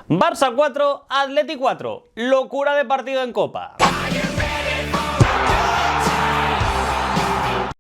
Barça 4, Atleti 4. Locura de partido en Copa.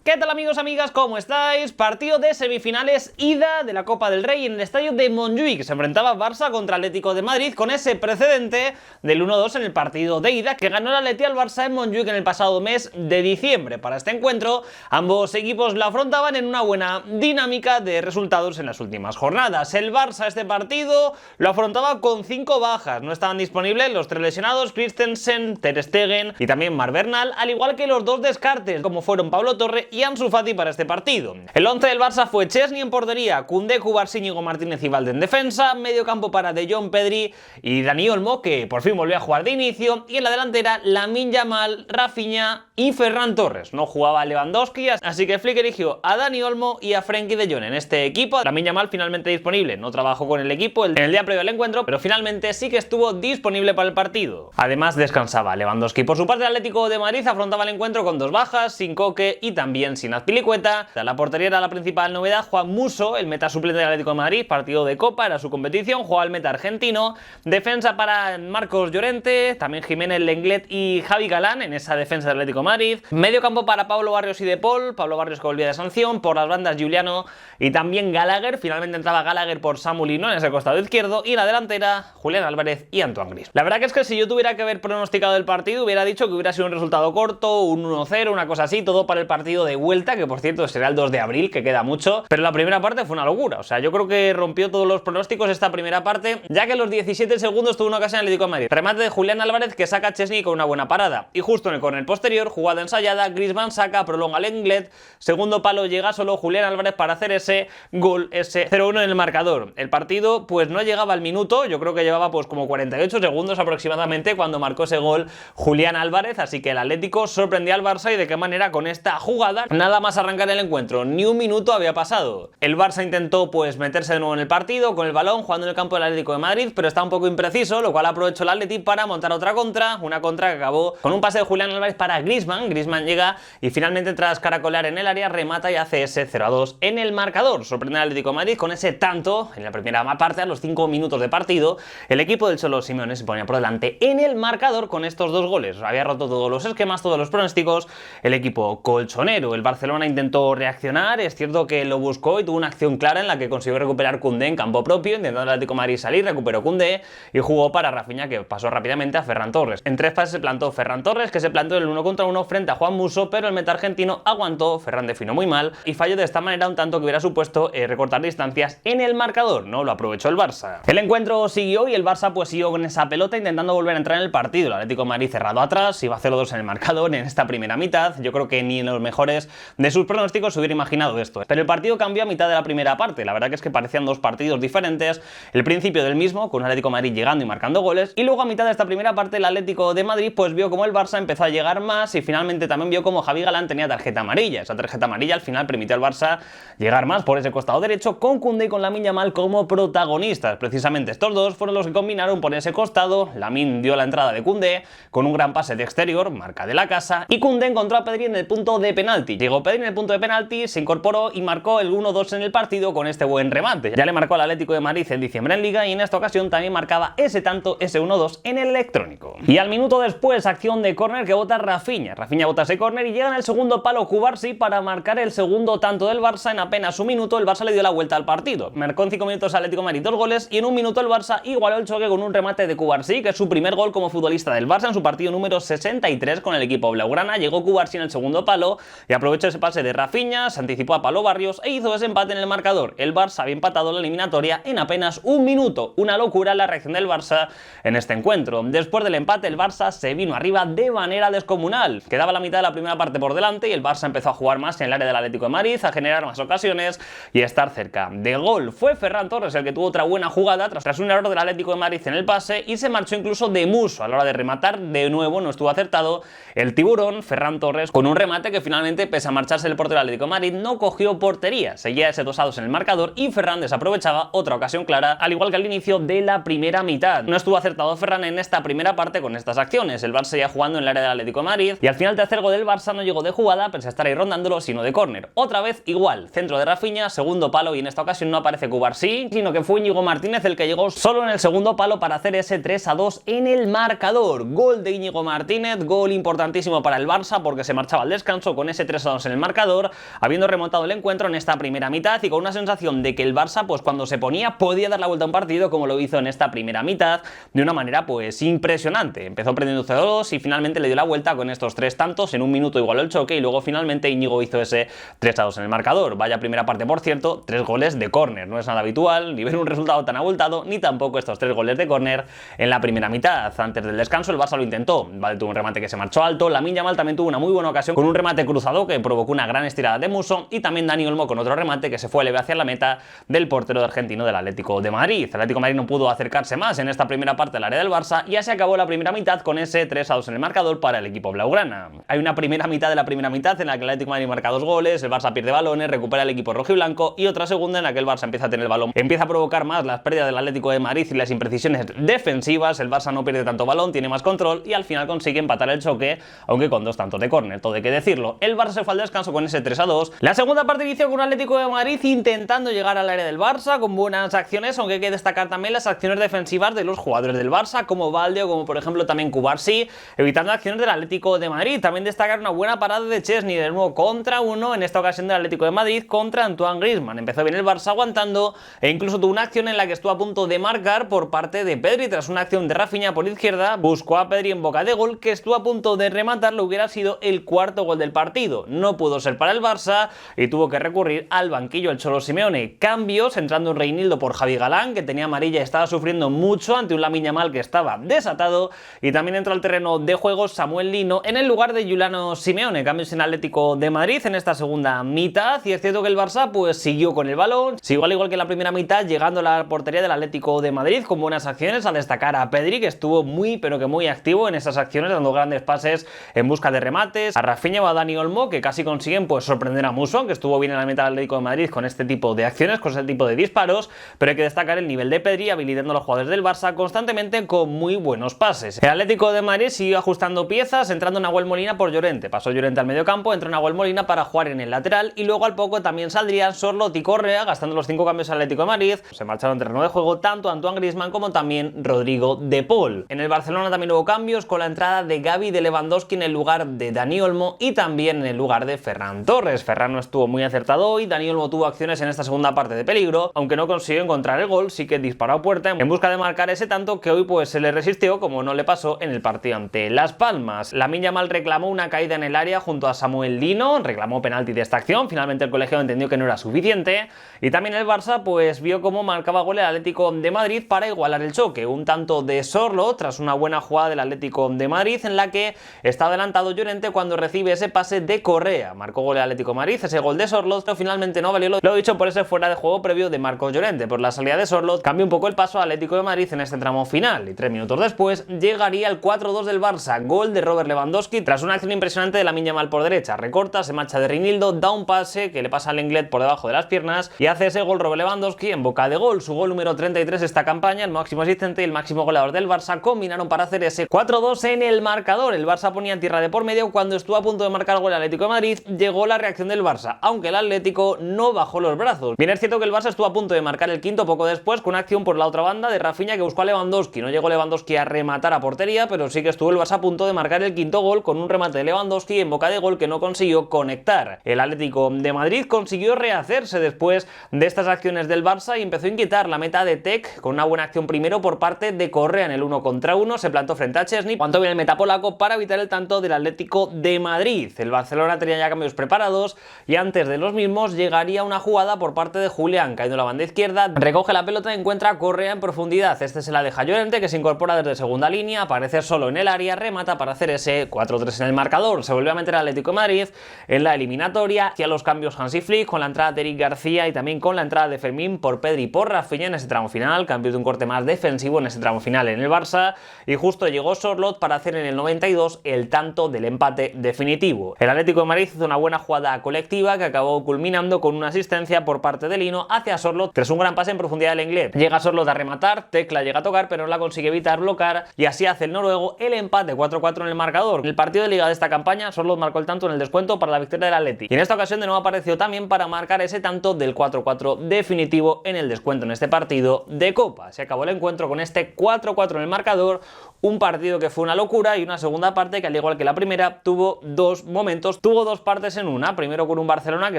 ¿Qué tal amigos, amigas? ¿Cómo estáis? Partido de semifinales ida de la Copa del Rey en el estadio de Montjuïc. Se enfrentaba Barça contra Atlético de Madrid con ese precedente del 1-2 en el partido de ida que ganó el Atleti al Barça en Montjuïc en el pasado mes de diciembre. Para este encuentro, ambos equipos la afrontaban en una buena dinámica de resultados en las últimas jornadas. El Barça este partido lo afrontaba con 5 bajas. No estaban disponibles los 3 lesionados, Christensen, Ter Stegen y también Marc Bernal, al igual que los 2 descartes, como fueron Pablo Torre y Ansu Fati para este partido. El 11 del Barça fue Chesney en portería, Koundé, Cubarsí, Íñigo Martínez y Valde en defensa, medio campo para De Jong, Pedri y Dani Olmo, que por fin volvió a jugar de inicio, y en la delantera Lamine Yamal, Rafinha y Ferran Torres. No jugaba Lewandowski, así que Flick eligió a Dani Olmo y a Frenkie de Jong en este equipo. Lamine Yamal finalmente disponible, no trabajó con el equipo en el día previo al encuentro, pero finalmente sí que estuvo disponible para el partido. Además descansaba Lewandowski. Por su parte, el Atlético de Madrid afrontaba el encuentro con 2 bajas, sin Coque y también sin Azpilicueta. La portería era la principal novedad. Juan Musso, el meta suplente del Atlético de Madrid, partido de Copa, era su competición, jugaba el meta argentino. Defensa para Marcos Llorente, también Jiménez, Lenglet y Javi Galán en esa defensa del Atlético de Madrid. Medio campo para Pablo Barrios y De Paul, Pablo Barrios que volvía de sanción, por las bandas Giuliano y también Gallagher. Finalmente entraba Gallagher por Samu Lino en ese costado izquierdo, y en la delantera Julián Álvarez y Antoine Griezmann. La verdad que es que si yo tuviera que haber pronosticado el partido, hubiera dicho que hubiera sido un resultado corto, un 1-0, una cosa así, todo para el partido de vuelta, que por cierto será el 2 de abril, que queda mucho, pero la primera parte fue una locura. O sea, yo creo que rompió todos los pronósticos esta primera parte, ya que en los 17 segundos tuvo una ocasión en el Atlético de Madrid. Remate de Julián Álvarez que saca a Chesney con una buena parada, y justo en el córner posterior, jugada ensayada, Griezmann saca, prolonga Lenglet, segundo palo, llega solo Julián Álvarez para hacer ese gol, ese 0-1 en el marcador. El partido pues no llegaba al minuto, yo creo que llevaba pues como 48 segundos aproximadamente cuando marcó ese gol Julián Álvarez, así que el Atlético sorprendió al Barça, y de qué manera. Con esta jugada, nada más arrancar el encuentro, ni un minuto había pasado. El Barça intentó pues meterse de nuevo en el partido con el balón, jugando en el campo del Atlético de Madrid, pero está un poco impreciso, lo cual aprovechó el Atleti para montar otra contra, una contra que acabó con un pase de Julián Álvarez para Griezmann. Griezmann llega y finalmente, tras caracolear en el área, remata y hace ese 0-2 en el marcador. Sorprende al Atlético de Madrid con ese tanto en la primera parte. A los 5 minutos de partido, el equipo del Cholo Simeone se ponía por delante en el marcador con estos 2 goles. Había roto todos los esquemas, todos los pronósticos el equipo colchonero. El Barcelona intentó reaccionar, es cierto que lo buscó y tuvo una acción clara en la que consiguió recuperar Koundé en campo propio, intentando el Atlético de Madrid salir, recuperó Koundé y jugó para Rafinha, que pasó rápidamente a Ferran Torres. En 3 fases se plantó Ferran Torres, que se plantó en el 1 contra 1 frente a Juan Musso, pero el meta argentino aguantó, Ferran definió muy mal y falló de esta manera un tanto que hubiera supuesto recortar distancias en el marcador. No lo aprovechó el Barça. El encuentro siguió y el Barça pues siguió con esa pelota intentando volver a entrar en el partido. El Atlético de Madrid cerrado atrás, iba 0-2 en el marcador en esta primera mitad. Yo creo que ni en los mejores de sus pronósticos se hubiera imaginado esto. Pero el partido cambió a mitad de la primera parte. La verdad que es que parecían 2 partidos diferentes. El principio del mismo, con un Atlético de Madrid llegando y marcando goles, y luego a mitad de esta primera parte el Atlético de Madrid pues vio como el Barça empezó a llegar más, y finalmente también vio como Javi Galán tenía tarjeta amarilla. Esa tarjeta amarilla al final permitió al Barça llegar más por ese costado derecho, con Koundé y con Lamine Yamal como protagonistas. Precisamente estos dos fueron los que combinaron por ese costado. Lamine dio la entrada de Koundé con un gran pase de exterior, marca de la casa, y Koundé encontró a Pedri en el punto de penalti. Llegó Pedri en el punto de penalti, se incorporó y marcó el 1-2 en el partido con este buen remate. Ya le marcó al Atlético de Madrid en diciembre en Liga, y en esta ocasión también marcaba ese tanto, ese 1-2 en el electrónico. Y al minuto después, acción de córner que bota Rafinha. Rafinha bota ese córner y llega en el segundo palo Cubarsí para marcar el segundo tanto del Barça. En apenas un minuto el Barça le dio la vuelta al partido. Marcó en 5 minutos al Atlético de Madrid 2 goles, y en un minuto el Barça igualó el choque con un remate de Cubarsí, que es su primer gol como futbolista del Barça en su partido número 63 con el equipo blaugrana. Llegó Cubarsí en el segundo palo y aprovechó ese pase de Rafinha, se anticipó a Pablo Barrios e hizo ese empate en el marcador. El Barça había empatado la eliminatoria en apenas un minuto. Una locura la reacción del Barça en este encuentro. Después del empate, el Barça se vino arriba de manera descomunal. Quedaba la mitad de la primera parte por delante y el Barça empezó a jugar más en el área del Atlético de Madrid, a generar más ocasiones y a estar cerca de gol. Fue Ferran Torres el que tuvo otra buena jugada tras un error del Atlético de Madrid en el pase, y se marchó incluso de Musso a la hora de rematar. De nuevo no estuvo acertado el tiburón Ferran Torres con un remate que finalmente, pese a marcharse el portero del Atlético de Madrid, no cogió portería. Seguía ese 2-2 en el marcador y Ferran desaprovechaba otra ocasión clara, al igual que al inicio de la primera mitad. No estuvo acertado Ferran en esta primera parte con estas acciones. El Barça seguía jugando en el área del Atlético de Madrid, y al final el tercer gol del Barça no llegó de jugada, pese a estar ahí rondándolo, sino de córner. Otra vez igual, centro de Rafinha, segundo palo, y en esta ocasión no aparece Cubarsí, sino que fue Íñigo Martínez el que llegó solo en el segundo palo para hacer ese 3-2 en el marcador. Gol de Íñigo Martínez, gol importantísimo para el Barça porque se marchaba al descanso con ese 3-2 en el marcador, habiendo remontado el encuentro en esta primera mitad y con una sensación de que el Barça, pues cuando se ponía, podía dar la vuelta a un partido como lo hizo en esta primera mitad de una manera pues impresionante. Empezó perdiendo 0-2 y finalmente le dio la vuelta con estos 3 tantos. En un minuto igualó el choque y luego finalmente Íñigo hizo ese 3-2 en el marcador. Vaya primera parte, por cierto, 3 goles de córner. No es nada habitual ni ver un resultado tan abultado, ni tampoco estos 3 goles de córner en la primera mitad. Antes del descanso el Barça lo intentó. Vale, tuvo un remate que se marchó alto. Lamine Yamal también tuvo una muy buena ocasión con un remate cruzado que provocó una gran estirada de Musso, y también Dani Olmo con otro remate que se fue leve hacia la meta del portero argentino del Atlético de Madrid. El Atlético de Madrid no pudo acercarse más en esta primera parte del área del Barça y así acabó la primera mitad con ese 3-2 en el marcador para el equipo blaugrana. Hay una primera mitad de la primera mitad en la que el Atlético de Madrid marca 2 goles, el Barça pierde balones, recupera el equipo rojiblanco, y otra segunda en la que el Barça empieza a tener el balón, empieza a provocar más las pérdidas del Atlético de Madrid y las imprecisiones defensivas. El Barça no pierde tanto balón, tiene más control y al final consigue empatar el choque, aunque con 2 tantos de córner, todo hay que decirlo. El Barça se fue al descanso con ese 3-2. La segunda parte inició con un Atlético de Madrid intentando llegar al área del Barça con buenas acciones, aunque hay que destacar también las acciones defensivas de los jugadores del Barça, como Balde o como por ejemplo también Cubarsí, evitando acciones del Atlético de Madrid. También destacar una buena parada de Chesney de nuevo contra uno, en esta ocasión del Atlético de Madrid contra Antoine Griezmann. Empezó bien el Barça aguantando e incluso tuvo una acción en la que estuvo a punto de marcar por parte de Pedri. Tras una acción de Rafinha por izquierda, buscó a Pedri en boca de gol, que estuvo a punto de rematar, lo hubiera sido el cuarto gol del partido. No pudo ser para el Barça y tuvo que recurrir al banquillo el Cholo Simeone. Cambios, entrando en Reinildo por Javi Galán, que tenía amarilla y estaba sufriendo mucho ante un Lamine Yamal que estaba desatado, y también entró al terreno de juego Samuel Lino en el lugar de Giuliano Simeone. Cambios en Atlético de Madrid en esta segunda mitad, y es cierto que el Barça pues siguió con el balón, siguió al igual que en la primera mitad, llegando a la portería del Atlético de Madrid con buenas acciones, a destacar a Pedri, que estuvo muy pero que muy activo en esas acciones, dando grandes pases en busca de remates, a Rafinha o a Dani Olmo, que casi consiguen pues sorprender a Musso, que estuvo bien en la meta del Atlético de Madrid con este tipo de acciones, con este tipo de disparos, pero hay que destacar el nivel de Pedri, habilitando a los jugadores del Barça constantemente con muy buenos pases. El Atlético de Madrid siguió ajustando piezas, entrando Nahuel Molina por Llorente. Pasó Llorente al medio campo, entró Nahuel Molina para jugar en el lateral, y luego al poco también saldrían Sorloth y Correa, gastando los 5 cambios al Atlético de Madrid. Se marcharon en terreno de juego tanto Antoine Griezmann como también Rodrigo de Paul. En el Barcelona también hubo cambios, con la entrada de Gavi y de Lewandowski en el lugar de Dani Olmo y también en el lugar de Ferran Torres. Ferran no estuvo muy acertado hoy, Dani Olmo tuvo acciones en esta segunda parte de peligro, aunque no consiguió encontrar el gol, sí que disparó a puerta en busca de marcar ese tanto que hoy pues se le resistió, como no le pasó en el partido ante Las Palmas. Lamine Yamal reclamó una caída en el área junto a Samuel Lino, reclamó penalti de esta acción, finalmente el colegiado entendió que no era suficiente, y también el Barça pues vio cómo marcaba gol el Atlético de Madrid para igualar el choque. Un tanto de Sorloth tras una buena jugada del Atlético de Madrid en la que está adelantado Llorente cuando recibe ese pase de Correa. Marcó gol el Atlético de Madrid, ese gol de Sorloth, pero finalmente no valió lo dicho por ese fuera de juego previo de Marcos Llorente. Por la salida de Sorloth cambió un poco el paso al Atlético de Madrid en este tramo final, y 3 minutos después llegaría el 4-2 del Barça, gol de Robert Lewandowski tras una acción impresionante de Lamine Yamal por derecha. Recorta, se marcha de Reinildo, da un pase que le pasa al Lenglet por debajo de las piernas y hace ese gol Robert Lewandowski en boca de gol, su gol número 33 esta campaña, el máximo asistente y el máximo goleador del Barça combinaron para hacer ese 4-2 en el marcador. El Barça ponía tierra de por medio cuando estuvo a punto de marcar gol el Atlético de Madrid, llegó la reacción del Barça, aunque el Atlético no bajó los brazos. Bien, es cierto que el Barça estuvo a punto de marcar el quinto poco después con una acción por la otra banda de Rafinha que buscó a Lewandowski. No llegó Lewandowski a rematar a portería, pero sí que estuvo el Barça a punto de marcar el quinto gol con un remate de Lewandowski en boca de gol que no consiguió conectar. El Atlético de Madrid consiguió rehacerse después de estas acciones del Barça y empezó a inquietar la meta de Tec con una buena acción primero por parte de Correa en el 1 contra 1, se plantó frente a Chesney, aguantó bien el meta polaco para evitar el tanto del Atlético de Madrid. El Barcelona tenía ya cambios preparados y antes de los mismos llegaría una jugada por parte de Julián, cayendo la banda izquierda, recoge la pelota y encuentra a Correa en profundidad. Este se la deja Llorente, que se incorpora desde segunda línea, aparece solo en el área, remata para hacer ese 4-3 en el marcador. Se volvió a meter al Atlético de Madrid en la eliminatoria, hacía los cambios Hansi Flick con la entrada de Eric García y también con la entrada de Fermín por Pedri y por Rafinha en ese tramo final, cambios de un corte más defensivo en ese tramo final en el Barça, y justo llegó Sorloth para hacer en el 92 el tanto del empate definitivo. El Atlético de Madrid hizo una buena jugada colectiva que acabó culminando con una asistencia por parte de Lino hacia Sorloth tras un gran pase en profundidad del Lenglet. Llega Sorloth a rematar, Tecla llega a tocar pero no la consigue evitar bloquear y así hace el noruego el empate 4-4 en el marcador. En el partido de Liga de esta campaña, Sorloth marcó el tanto en el descuento para la victoria del Atleti. Y en esta ocasión de nuevo apareció también para marcar ese tanto del 4-4 definitivo en el descuento en este partido de Copa. Se acabó el encuentro con este 4-4 en el marcador, un partido que fue una locura y una segunda parte que, al igual que la primera, tuvo dos momentos, tuvo dos partes en una. Primero con un Barcelona que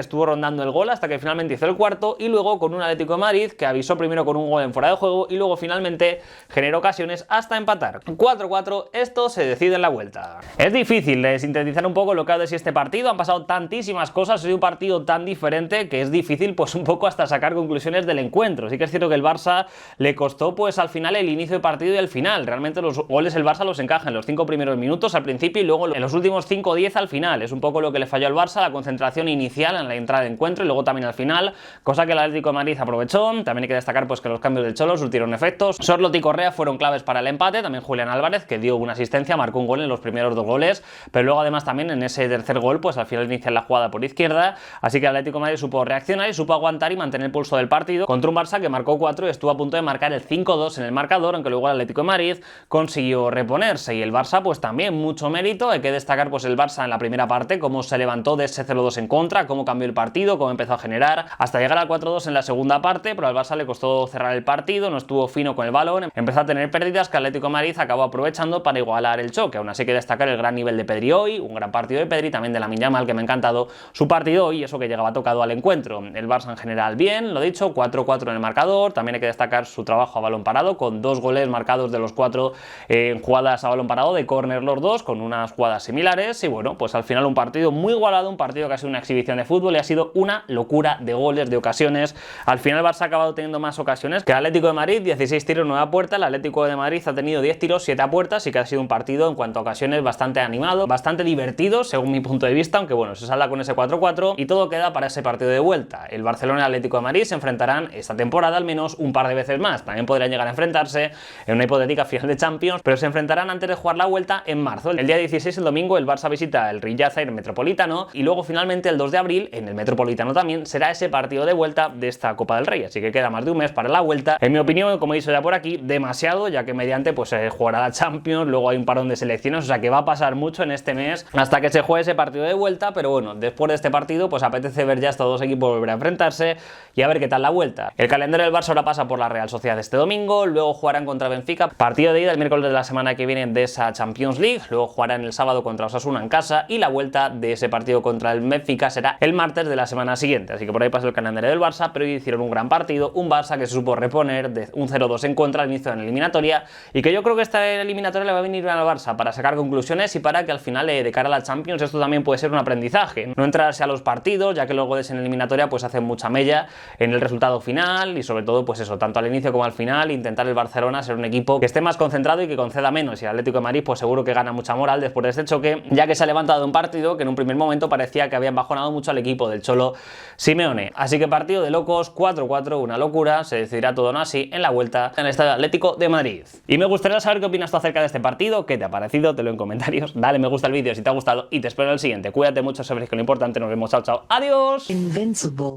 estuvo rondando el gol hasta que finalmente hizo el cuarto, y luego con un Atlético de Madrid que avisó primero con un gol en fuera de juego y luego finalmente generó ocasiones hasta empatar. 4-4, esto se decide en la vuelta. Es difícil de sintetizar un poco lo que ha de este partido, han pasado tantísimas cosas, ha sido un partido tan diferente que es difícil pues un poco hasta sacar conclusiones del encuentro. Sí que es cierto que el Barça le costó pues al final el inicio de partido y el final. Realmente los goles el Barça los encaja en los 5 primeros minutos al principio y luego en los últimos 5 o 10 al final. Es un poco lo que le falló al Barça, la concentración inicial en la entrada de encuentro y luego también al final, cosa que el Atlético de Madrid aprovechó. También hay que destacar pues que los cambios del Cholo surtieron efectos. Sorloth y Correa fueron claves para el empate, también Julián Álvarez, que dio una asistencia, marcó un gol en los primeros 2 goles, pero luego además también en ese tercer gol pues al final inicia la jugada por izquierda, así que el Atlético de Madrid supo reaccionar y supo aguantar y mantener el pulso del partido contra un Barça que marcó 4 y estuvo a punto de marcar el 5-2 en el marcador, aunque luego el Atlético de Madrid consiguió reponerse. Y el Barça pues también mucho mérito, hay que destacar pues el Barça en la primera parte, cómo se levantó de ese 0-2 en contra, cómo cambió el partido, cómo empezó a generar, hasta llegar al 4-2 en la segunda parte, pero al Barça le costó cerrar el partido, no estuvo fino con el balón, empezó a tener pérdidas que el Atlético de Madrid acabó aprovechando para igualar el choque. Aún así hay que destacar el gran nivel de Pedri hoy, un gran partido de Pedri, también de Lamine Yamal, que me ha encantado su partido hoy, eso que llegaba tocado al encuentro. El Barça en general bien, lo dicho, 4-4 en el marcador, también hay que destacar su trabajo a balón parado, con 2 goles marcados de los 4 en jugadas a balón parado, de córner los 2, con unas jugadas similares, y bueno, pues al final un partido muy igualado, un partido que ha sido una exhibición de fútbol y ha sido una locura de goles, de ocasiones. Al final el Barça ha acabado teniendo más ocasiones que el Atlético de Madrid, 16 tiros, 9 a puerta, el Atlético de Madrid ha tenido 10 tiros, 7 a puerta, así que ha sido un partido en cuanto a ocasiones bastante animado, bastante divertido según mi punto de vista, aunque bueno, se salda con ese 4-4 y todo queda para ese partido de vuelta. El Barcelona y el Atlético de Madrid se enfrentarán esta temporada al menos un par de veces más, también podrían llegar a enfrentarse en una hipotética final de Champions, pero se enfrentarán antes de jugar la vuelta en marzo. El día 16, el domingo, el Barça visita el Riyad Zaire Metropolitano y luego finalmente el 2 de abril en el Metropolitano también será ese partido de vuelta de esta Copa del Rey, así que queda más de un mes para la vuelta. En mi opinión, como he dicho ya por aquí, demasiado, ya que mediante pues se jugará la Champions, luego hay un parón de selecciones, o sea que va a pasar mucho en este mes hasta que se juegue ese partido de vuelta, pero bueno, después de este partido pues apetece ver ya estos dos equipos volver a enfrentarse y a ver qué tal la vuelta. El calendario del Barça ahora pasa por la Real Sociedad este domingo, luego jugarán contra Benfica, partido de ida el miércoles de la semana que viene de esa Champions League, luego jugarán el sábado contra Osasuna en casa y la vuelta de ese partido contra el Benfica será el martes de la semana siguiente, así que por ahí pasa el calendario del Barça, pero hoy hicieron un gran partido, un Barça que se supo reponer de un 0-2 en contra al inicio de la eliminatoria y que yo creo que esta eliminatoria le va a venir bien al Barça para sacar conclusiones y para que al final de cara a la Champions esto también puede ser un aprendizaje, no entrarse a los partidos ya que luego de esa eliminatoria pues hace mucha mella en el resultado final y sobre todo pues eso, tanto al inicio como al final intentar el Barcelona ser un equipo que esté más concentrado y que conceda menos, y el Atlético de Madrid pues seguro que gana mucha moral después de este choque, ya que se ha levantado un partido que en un primer momento parecía que habían bajonado mucho al equipo del Cholo Simeone. Así que partido de locos, 4-4, una locura, se decidirá todo o no así en la vuelta en el Estadio Atlético de Madrid. Y me gustaría saber qué opinas tú acerca de este partido, qué te ha parecido, te lo en comentarios, dale me gusta al vídeo si te ha gustado y te espero en el siguiente. Cuídate mucho, sabes que lo importante, nos vemos, chao, chao, adiós. Invincible.